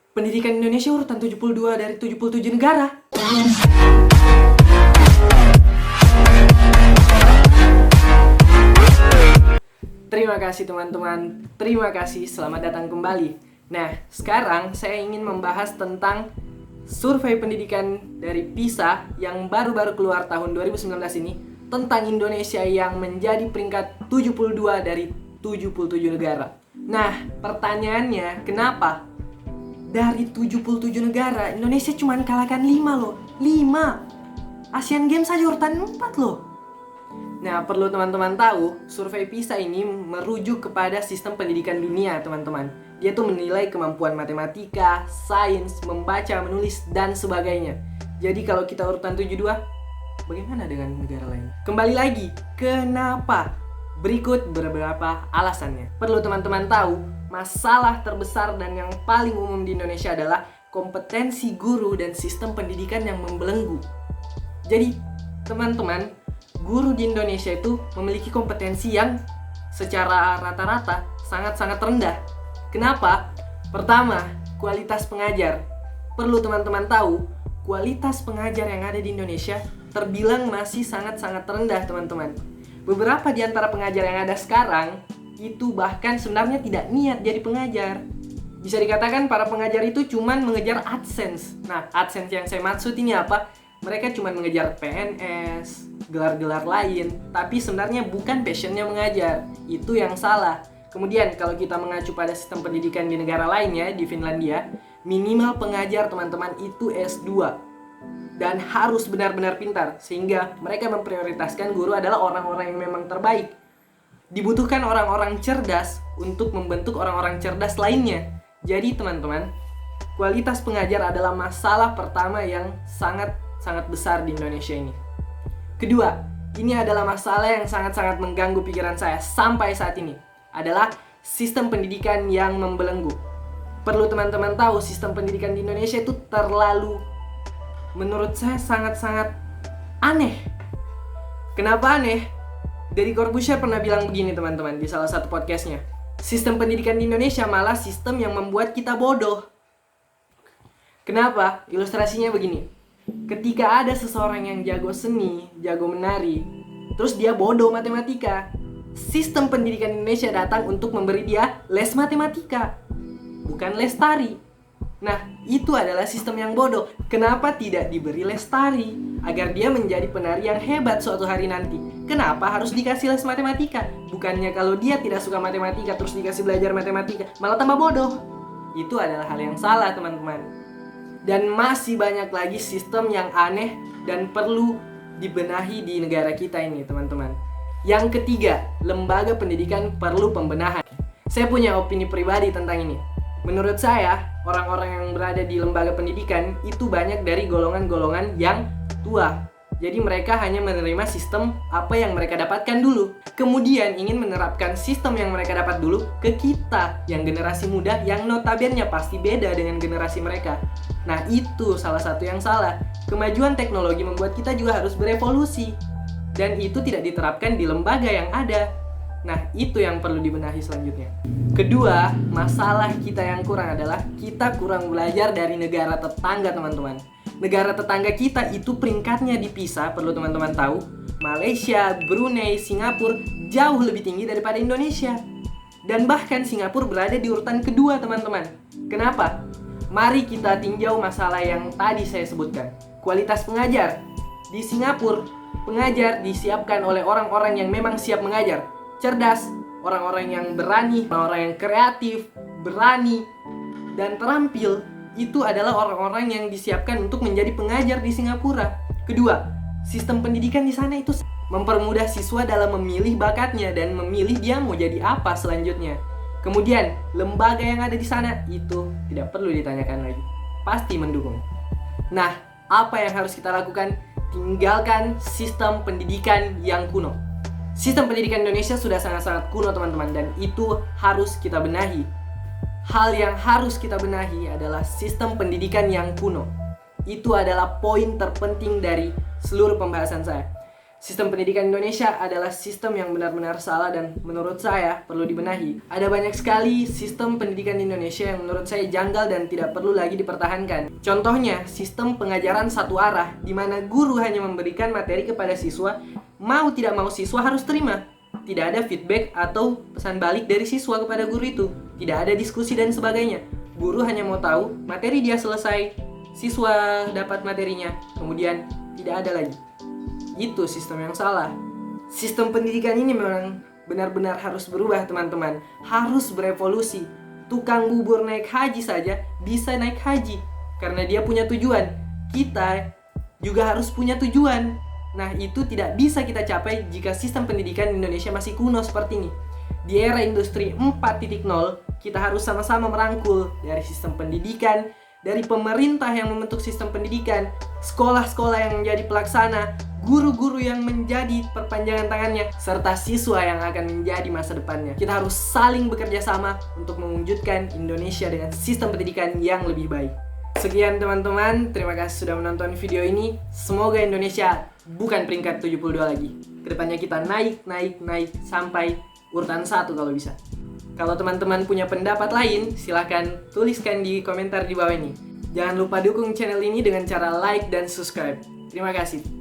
Pendidikan Indonesia urutan 72 dari 77 negara. Terima kasih teman-teman, terima kasih, selamat datang kembali. Nah, sekarang saya ingin membahas tentang survei pendidikan dari PISA yang baru-baru keluar tahun 2019 ini tentang Indonesia yang menjadi peringkat 72 dari 77 negara. Nah, pertanyaannya, kenapa dari 77 negara Indonesia cuma kalahkan 5 loh? 5. Asian Games saja urutan 4 loh. Nah, perlu teman-teman tahu, survei PISA ini merujuk kepada sistem pendidikan dunia, teman-teman. Dia tuh menilai kemampuan matematika, sains, membaca, menulis, dan sebagainya. Jadi kalau kita urutan 72, bagaimana dengan negara lain? Kembali lagi, kenapa? Berikut beberapa alasannya. Perlu teman-teman tahu, masalah terbesar dan yang paling umum di Indonesia adalah kompetensi guru dan sistem pendidikan yang membelenggu. Jadi, teman-teman, guru di Indonesia itu memiliki kompetensi yang secara rata-rata sangat-sangat rendah. Kenapa? Pertama, kualitas pengajar. Perlu teman-teman tahu, kualitas pengajar yang ada di Indonesia terbilang masih sangat-sangat rendah, teman-teman. Beberapa di antara pengajar yang ada sekarang itu bahkan sebenarnya tidak niat jadi pengajar. Bisa dikatakan para pengajar itu cuman mengejar AdSense. Nah, AdSense yang saya maksud ini apa? Mereka cuma mengejar PNS, gelar-gelar lain, tapi sebenarnya bukan passionnya mengajar. Itu yang salah. Kemudian kalau kita mengacu pada sistem pendidikan di negara lainnya, di Finlandia, minimal pengajar teman-teman itu S2 dan harus benar-benar pintar, sehingga mereka memprioritaskan guru adalah orang-orang yang memang terbaik. Dibutuhkan orang-orang cerdas untuk membentuk orang-orang cerdas lainnya. Jadi teman-teman, kualitas pengajar adalah masalah pertama yang sangat besar di Indonesia ini. Kedua, ini adalah masalah yang sangat-sangat mengganggu pikiran saya sampai saat ini, adalah sistem pendidikan yang membelenggu. Perlu teman-teman tahu, sistem pendidikan di Indonesia itu terlalu, menurut saya sangat-sangat aneh. Kenapa aneh? Deddy Corbuzier pernah bilang begini teman-teman di salah satu podcastnya. Sistem pendidikan di Indonesia malah sistem yang membuat kita bodoh. Kenapa? Ilustrasinya begini. Ketika ada seseorang yang jago seni, jago menari, terus dia bodoh matematika, sistem pendidikan Indonesia datang untuk memberi dia les matematika, bukan les tari. Nah, itu adalah sistem yang bodoh. Kenapa tidak diberi les tari agar dia menjadi penari yang hebat suatu hari nanti? Kenapa harus dikasih les matematika? Bukannya kalau dia tidak suka matematika terus dikasih belajar matematika, malah tambah bodoh. Itu adalah hal yang salah, teman-teman. Dan masih banyak lagi sistem yang aneh dan perlu dibenahi di negara kita ini, teman-teman. Yang ketiga, lembaga pendidikan perlu pembenahan. Saya punya opini pribadi tentang ini. Menurut saya, orang-orang yang berada di lembaga pendidikan itu banyak dari golongan-golongan yang tua. Jadi mereka hanya menerima sistem apa yang mereka dapatkan dulu. Kemudian ingin menerapkan sistem yang mereka dapat dulu ke kita, yang generasi muda, yang notabene pasti beda dengan generasi mereka. Nah, itu salah satu yang salah. Kemajuan teknologi membuat kita juga harus berevolusi. Dan itu tidak diterapkan di lembaga yang ada. Nah, itu yang perlu dibenahi selanjutnya. Kedua, masalah kita yang kurang adalah kita kurang belajar dari negara tetangga, teman-teman. Negara tetangga kita itu peringkatnya di PISA, perlu teman-teman tahu. Malaysia, Brunei, Singapura jauh lebih tinggi daripada Indonesia. Dan bahkan Singapura berada di urutan kedua, teman-teman. Kenapa? Mari kita tinjau masalah yang tadi saya sebutkan. Kualitas pengajar. Di Singapura, pengajar disiapkan oleh orang-orang yang memang siap mengajar. Cerdas, orang-orang yang berani, orang-orang yang kreatif, berani, dan terampil. Itu adalah orang-orang yang disiapkan untuk menjadi pengajar di Singapura. Kedua, sistem pendidikan di sana itu mempermudah siswa dalam memilih bakatnya dan memilih dia mau jadi apa selanjutnya. Kemudian, lembaga yang ada di sana itu tidak perlu ditanyakan lagi. Pasti mendukung. Nah, apa yang harus kita lakukan? Tinggalkan sistem pendidikan yang kuno. Sistem pendidikan Indonesia sudah sangat-sangat kuno, teman-teman, dan itu harus kita benahi. Hal yang harus kita benahi adalah sistem pendidikan yang kuno. Itu adalah poin terpenting dari seluruh pembahasan saya. Sistem pendidikan Indonesia adalah sistem yang benar-benar salah dan menurut saya perlu dibenahi. Ada banyak sekali sistem pendidikan di Indonesia yang menurut saya janggal dan tidak perlu lagi dipertahankan. Contohnya, sistem pengajaran satu arah, di mana guru hanya memberikan materi kepada siswa, mau tidak mau siswa harus terima. Tidak ada feedback atau pesan balik dari siswa kepada guru itu. Tidak ada diskusi dan sebagainya. Guru hanya mau tahu, materi dia selesai, siswa dapat materinya, kemudian tidak ada lagi. Itu sistem yang salah. Sistem pendidikan ini memang benar-benar harus berubah, teman-teman. Harus berevolusi. Tukang bubur naik haji saja bisa naik haji karena dia punya tujuan. Kita juga harus punya tujuan. Nah, itu tidak bisa kita capai jika sistem pendidikan Indonesia masih kuno seperti ini. Di era industri 4.0, kita harus sama-sama merangkul dari sistem pendidikan, dari pemerintah yang membentuk sistem pendidikan, sekolah-sekolah yang menjadi pelaksana, guru-guru yang menjadi perpanjangan tangannya, serta siswa yang akan menjadi masa depannya. Kita harus saling bekerja sama untuk mewujudkan Indonesia dengan sistem pendidikan yang lebih baik. Sekian teman-teman, terima kasih sudah menonton video ini. Semoga Indonesia bukan peringkat 72 lagi. Kedepannya kita naik sampai urutan 1 kalau bisa. Kalau teman-teman punya pendapat lain, silahkan tuliskan di komentar di bawah ini. Jangan lupa dukung channel ini dengan cara like dan subscribe. Terima kasih.